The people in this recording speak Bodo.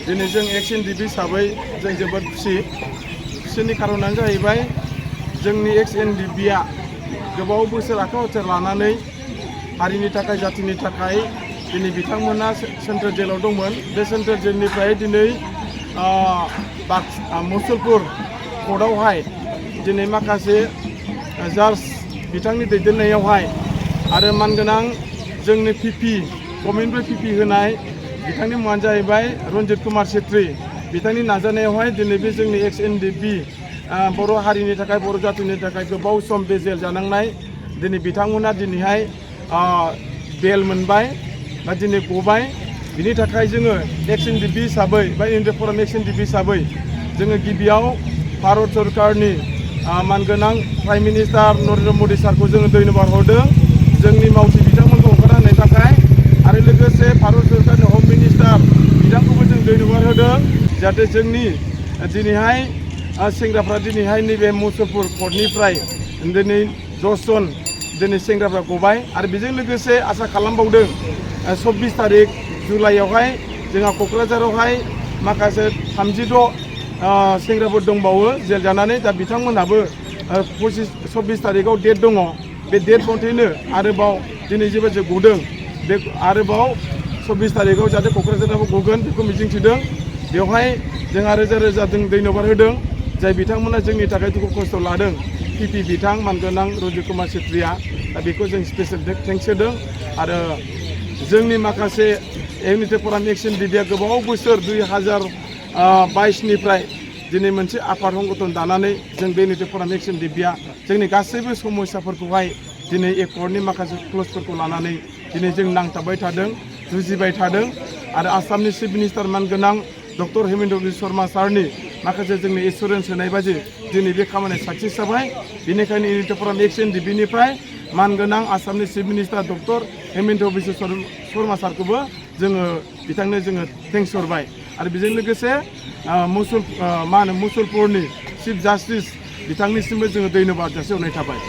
दिनै जों एक्स एनडिपि हिसाबै जों जोबोद खुसिनि खारनानो जाहैबाय जोंनि एक्स एनडिपिआ गोबाव बोसोर आखाइ लानानै हारिनि थाखाय जातिनि थाखाय दिनै बिथांमोना सेन्ट्रेल जेलाव दंमोन। बे सेन्ट्रेल जेलनिफ्राय दिनै मुसलपुर कर्टआवहाय दिनै माखासे जाज बिथांनि दैदेननायावहाय आरो मानगोनां जोंनि पिपि गभर्नमेन्टनिफ्राय पिपि होनाय बिथांनि मुङानो जाहैबाय रन्जित कुमार छेत्री बिथांनि नाजानायावहाय दिनै बे जोंनि एक्स एनडिपि बर' हारिनि थाखाय बर' जातिनि थाखाय गोबाव सम बे जेल जानांनाय दिनै बिथांमोना दिनैहाय बेल मोनबाय बा दिनै गबाय। बिनि थाखाय जोङो एक्स एनडिपि हिसाबै बा इन्डिया फराम एक्स एनडिपि हिसाबै जोङो गिबियाव भारत सरकारनि मानगोनां प्राइम मिनिस्टार नरेन्द्र मदि सारखौ जोङो धन्यबाद हरदों जोंनि मावथि बिथांमोनखौ हगारना होनायनि थाखाय आरो लोगोसे भारत सरकारनि हम मिनिस्टार बिथांखौबो जों धन्यबाद होदों जाहाथे जोंनि दिनैहाय सेंग्राफ्रा दिनैहाय नैबे मुसलपुर कर्टनिफ्राय दिनै 10 जन दिनै सेंग्राफ्रा गबाय आरो बेजों लोगोसे आसा खालामबावदों 24 तारिख जुलाइआवहाय जोंहा क'क्राझारावहाय माखासे 36 सेंग्राफोर दंबावो जेल जानानै दा बिथांमोनहाबो 24 तारिखआव डेट दङ। बे डेट मथेनो आरोबाव दिनै जेबो गदों बे आरोबाव 24 तारिखआव जाहाथे क'क्राझारावबो गगोन बेखौ मिजिंथिदों। बेवहाय जोंहा रोजा रोजा धन्यबाद होदों जाय बिथांमोना जोंनि थाखाय दुखु खस्थ' लादों पिपि बिथां मानगोनां रन्जित कुमार छेत्रीया दा बेखौ जों स्पेसियेल थेंक्स होदों। आरो जोंनि माखासे इउनिटि फराम एक्स एनडिपिआ गोबाव बोसोर 2022निफ्राय दिनै मोनसे आफाद संगठन दानानै जों बे इउनिटि फराम एक्स एनडिपिआ जोंनि गासैबो समस्याफोरखौहाय दिनै एकर्डनि माखासे क्लजफोरखौ लानानै दिनै जों नांथाबबाय थादों जुजिबाय थादों आरो आसामनि चिफ मिनिस्टार मानगोनां डक्टर हेमन्त बिस्व शर्मा सारनि माखासे जोंनि एसुरेन्स होनाय बायदि दिनै बे खामानिया साक्सेस जाबाय। बेनिखायनो इउनिटि फराम एक्स एनडिपिनिफ्राय मानगोनां आसामनि chief minister doctor Himanta Biswa Sarma सारखौबो जोङो बिथांनो जोङो थेंक्स हरबाय आरो बेजों लोगोसे मुसलपुरनि चिफ जास्टिस बिथांनिसिमबो जोङो धन्यबाद जासिहरनाय थाबाय।